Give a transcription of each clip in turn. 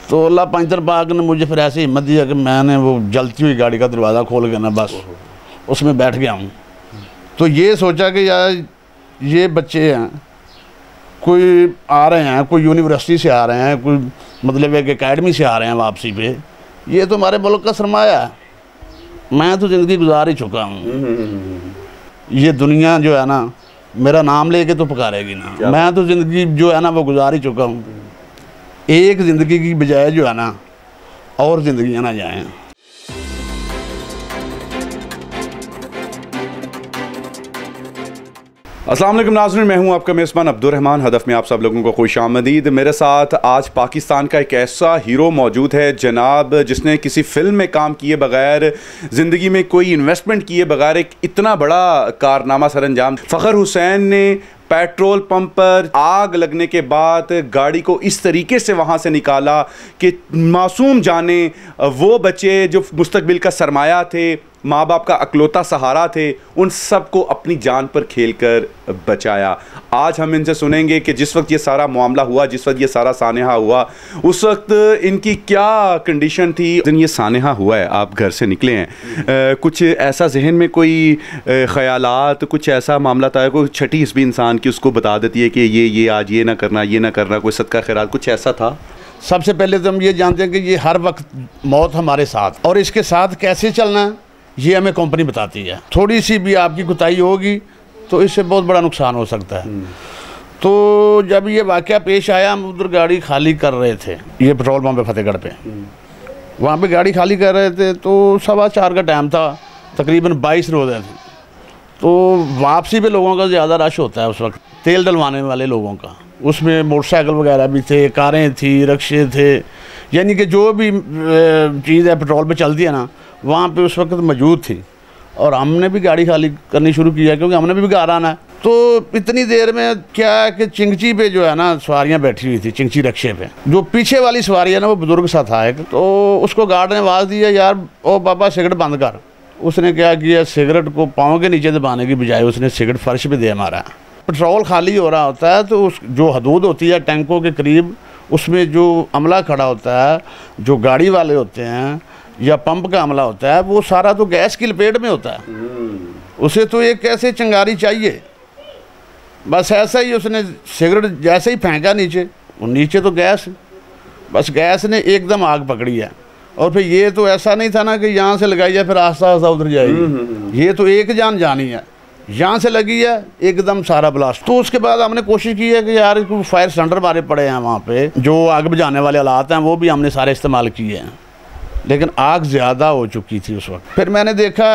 तो अल्लाह पंचर पाक ने मुझे फिर ऐसे हिम्मत दिया कि मैंने वो जलती हुई गाड़ी का दरवाज़ा खोल के ना बस उसमें बैठ गया हूँ। तो ये सोचा कि यार ये बच्चे हैं, कोई आ रहे हैं, कोई यूनिवर्सिटी से आ रहे हैं, कोई मतलब एक एकेडमी से आ रहे हैं वापसी पे, ये तो हमारे मुल्क का सरमाया है। मैं तो ज़िंदगी गुजार ही चुका हूँ। ये दुनिया जो है ना मेरा नाम लेके तो पुकारेगी ना। मैं तो ज़िंदगी जो है ना वो गुजार ही चुका हूँ। एक ज़िंदगी की बजाय जो है ना और ज़िंदगियाँ ना जाएँ। अस्सलाम वालेकुम नाज़रीन, मैं हूं आपका मेज़बान अब्दुर्रहमान। हदफ में आप सब लोगों को खुशामदीद। मेरे साथ आज पाकिस्तान का एक ऐसा हीरो मौजूद है जनाब, जिसने किसी फिल्म में काम किए बगैर, ज़िंदगी में कोई इन्वेस्टमेंट किए बगैर एक इतना बड़ा कारनामा सर अंजाम। फ़खर हुसैन ने पेट्रोल पंप पर आग लगने के बाद गाड़ी को इस तरीके से वहाँ से निकाला कि मासूम जाने वो बच्चे जो मुस्तकबिल का सरमाया थे, माँ बाप का अकलौता सहारा थे, उन सब को अपनी जान पर खेलकर बचाया। आज हम इनसे सुनेंगे कि जिस वक्त ये सारा मामला हुआ, जिस वक्त ये सारा सानेहा हुआ, उस वक्त इनकी क्या कंडीशन थी। दिन ये सानेहा हुआ है, आप घर से निकले हैं, कुछ ऐसा जहन में कोई ख्यालात, कुछ ऐसा मामला था, कोई छठी हिस्बी इंसान की उसको बता देती है कि ये आज ये ना करना, ये ना करना, कोई सदका खैरात, कुछ ऐसा था? सबसे पहले तो हम ये जानते हैं कि ये हर वक्त मौत हमारे साथ, और इसके साथ कैसे चलना है ये हमें कंपनी बताती है। थोड़ी सी भी आपकी कोताही होगी तो इससे बहुत बड़ा नुकसान हो सकता है। तो जब ये वाक़या पेश आया, हम उधर गाड़ी खाली कर रहे थे, ये पेट्रोल पंप है फतेहगढ़ पे, वहाँ पे गाड़ी खाली कर रहे थे। तो 4:15 का टाइम था, तकरीबन 22 रोज़े थे। तो वापसी पे लोगों का ज़्यादा रश होता है उस वक्त, तेल डलवाने वाले लोगों का। उसमें मोटरसाइकिल वगैरह भी थे, कारें थी, रिक्शे थे, यानी कि जो भी चीज़ है पेट्रोल पे चलती है ना, वहाँ पे उस वक्त मौजूद थी। और हमने भी गाड़ी खाली करनी शुरू किया क्योंकि हमने भी घर आना है। तो इतनी देर में क्या है कि चिंगची पे जो है ना सवारियाँ बैठी हुई थी, चिंगची रिक्शे पे। जो पीछे वाली सवारी है ना वो बुजुर्ग सा था एक, तो उसको गार्ड ने आवाज़ दिया, यार ओ बाबा सिगरेट बंद कर। उसने क्या किया, सिगरेट को पाँव के नीचे दबाने की बजाय उसने सिगरेट फर्श पे दे मारा। पेट्रोल खाली हो रहा होता है तो उस जो हदूद होती है टैंकों के करीब, उसमें जो अमला खड़ा होता है, जो गाड़ी वाले होते हैं या पंप का अमला होता है, वो सारा तो गैस की लपेट में होता है। उसे तो एक कैसे चिंगारी चाहिए, बस ऐसा ही उसने सिगरेट जैसे ही फेंका नीचे, और नीचे तो गैस, बस गैस ने एकदम आग पकड़ी है। और फिर ये तो ऐसा नहीं था ना कि यहाँ से लगाई जाए फिर आस्ता आस्ता उधर जाएगी, ये तो एक जान जानी है, यहाँ से लगी है एकदम सारा ब्लास्ट। तो उसके बाद हमने कोशिश की है कि यार फायर सिलेंडर मारे पड़े हैं वहाँ पे, जो आग बुझाने वाले आलात हैं वो भी हमने सारे इस्तेमाल किए हैं, लेकिन आग ज़्यादा हो चुकी थी उस वक्त। फिर मैंने देखा,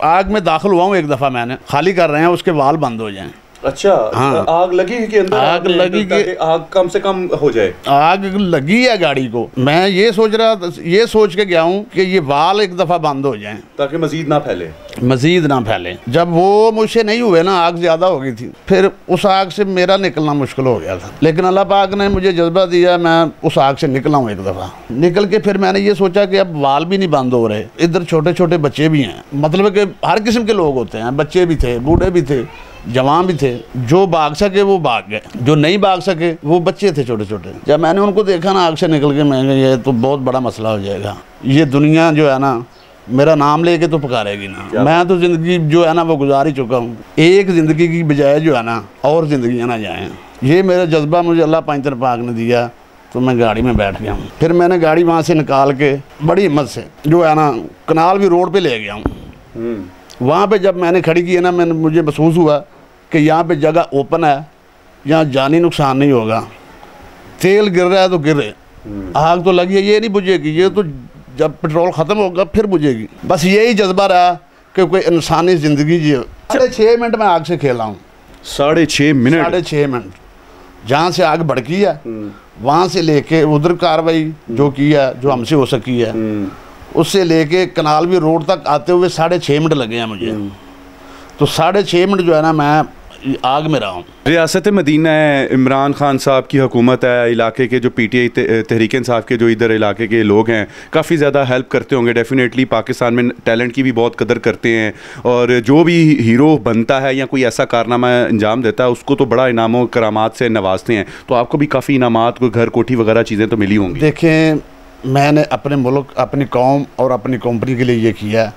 आग में दाखिल हुआ हूँ एक दफ़ा, मैंने खाली कर रहे हैं उसके वाल बंद हो जाएं। अच्छा, हाँ, आग लगी है कि अंदर आग लगी कि आग कम से कम हो जाए। आग लगी है गाड़ी को। मैं ये सोच रहा, ये सोच के गया हूँ कि ये वाल एक दफ़ा बंद हो जाएं ताकि मजीद ना फैले, मजीद ना फैले। जब वो मुझसे नहीं हुए ना, आग ज़्यादा हो गई थी, फिर उस आग से मेरा निकलना मुश्किल हो गया था। लेकिन अल्लाह पाक ने मुझे जज्बा दिया, मैं उस आग से निकला हूँ एक दफ़ा। निकल के फिर मैंने ये सोचा कि अब वाल भी नहीं बंद हो रहे, इधर छोटे छोटे बच्चे भी हैं, मतलब कि हर किस्म के लोग होते हैं, बच्चे भी थे, बूढ़े भी थे, जवान भी थे। जो भाग सके वो भाग गए, जो नहीं भाग सके वो बच्चे थे छोटे छोटे। जब मैंने उनको देखा ना आग से निकल के, मैं ये तो बहुत बड़ा मसला हो जाएगा, ये दुनिया जो है ना मेरा नाम लेके तो पुकारेगी ना। मैं तो ज़िंदगी जो है ना वो गुजार ही चुका हूँ। एक ज़िंदगी की बजाय जो है ना और ज़िंदगियाँ ना जाएँ, ये मेरा जज्बा मुझे अल्लाह पंचर पाक ने दिया। तो मैं गाड़ी में बैठ गया हूँ। फिर मैंने गाड़ी वहाँ से निकाल के बड़ी हिम्मत से जो है ना कनाल भी रोड पर ले गया हूँ। वहाँ पे जब मैंने खड़ी की है ना, मुझे महसूस हुआ कि यहाँ पे जगह ओपन है, यहाँ जानी नुकसान नहीं होगा, तेल गिर रहा है तो गिरे, आग तो लगी है, ये नहीं बुझेगी, ये तो जब पेट्रोल ख़त्म होगा फिर बुझेगी। बस यही जज्बा रहा कि कोई इंसानी ज़िंदगी जी। 6.5 मिनट में आग से खेला हूँ। 6.5 मिनट? 6.5 मिनट। जहाँ से आग भड़की है वहाँ से लेके उधर कार्रवाई जो की है, जो हमसे हो सकी है, उससे लेके कनालवी रोड तक आते हुए 6.5 मिनट लगे हैं मुझे। तो 6.5 मिनट जो है ना मैं आग में रहा हूँ। रियासत मदीना है, इमरान खान साहब की हुकूमत है, इलाके के जो पीटीआई तहरीक इंसाफ के जो इधर इलाके के लोग हैं काफ़ी ज़्यादा हेल्प करते होंगे। डेफिनेटली पाकिस्तान में टैलेंट की भी बहुत कदर करते हैं, और जो भी हीरो बनता है या कोई ऐसा कारनामा अंजाम देता है उसको तो बड़ा इनामों करामात से नवाजते हैं। तो आपको भी काफ़ी इनामात, कोई घर कोठी वगैरह चीज़ें तो मिली होंगी? देखें, मैंने अपने मुल्क, अपनी कौम और अपनी कंपनी के लिए ये किया।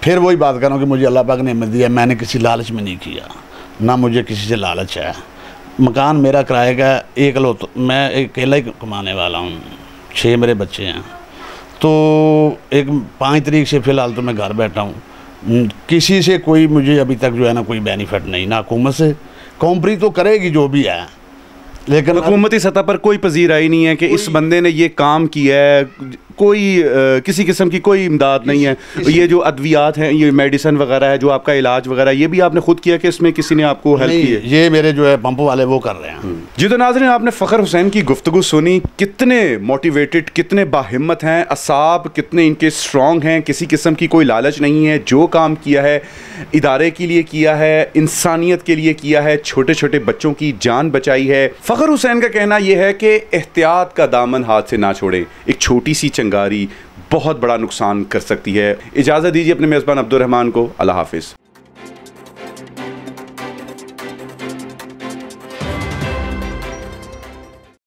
फिर वही बात कर रहा हूँ कि मुझे अल्लाह पाक ने हिम्मत दिया, मैंने किसी लालच में नहीं किया, ना मुझे किसी से लालच है। मकान मेरा किराए का एक मैं अकेला ही कमाने वाला हूँ, 6 मेरे बच्चे हैं। तो 5 तारीख से फ़िलहाल तो मैं घर बैठा हूँ, किसी से कोई मुझे अभी तक जो है ना कोई बेनिफिट नहीं, ना हुकूमत से। कंपनी तो करेगी जो भी है, लेकिन हुकूमती सतह पर कोई पजीराई नहीं है कि इस बंदे ने ये काम किया है, कोई किसी किस्म की कोई इमदाद नहीं है। ये जो अद्वियात हैं, ये मेडिसिन वगैरह है, जो आपका इलाज वगैरह, ये भी आपने खुद किया कि इसमें किसी ने आपको हेल्प की है? ये मेरे जो है पंप वाले वो कर रहे हैं। जी तो नाज़रीन, आपने फ़खर हुसैन की गुफ्तगू सुनी, कितने मोटिवेटेड, कितने बाहिम्मत हैं, असाब कितने इनके स्ट्रॉन्ग हैं, किसी किस्म की कोई लालच नहीं है। जो काम किया है इदारे के लिए किया है, इंसानियत के लिए किया है, छोटे छोटे बच्चों की जान बचाई है। फ़खर हुसैन का कहना यह है कि एहतियात का दामन हाथ से ना छोड़ें, एक छोटी सी चिंगारी बहुत बड़ा नुकसान कर सकती है। इजाज़त दीजिए अपने मेज़बान अब्दुर रहमान को। अल्लाह हाफिज़।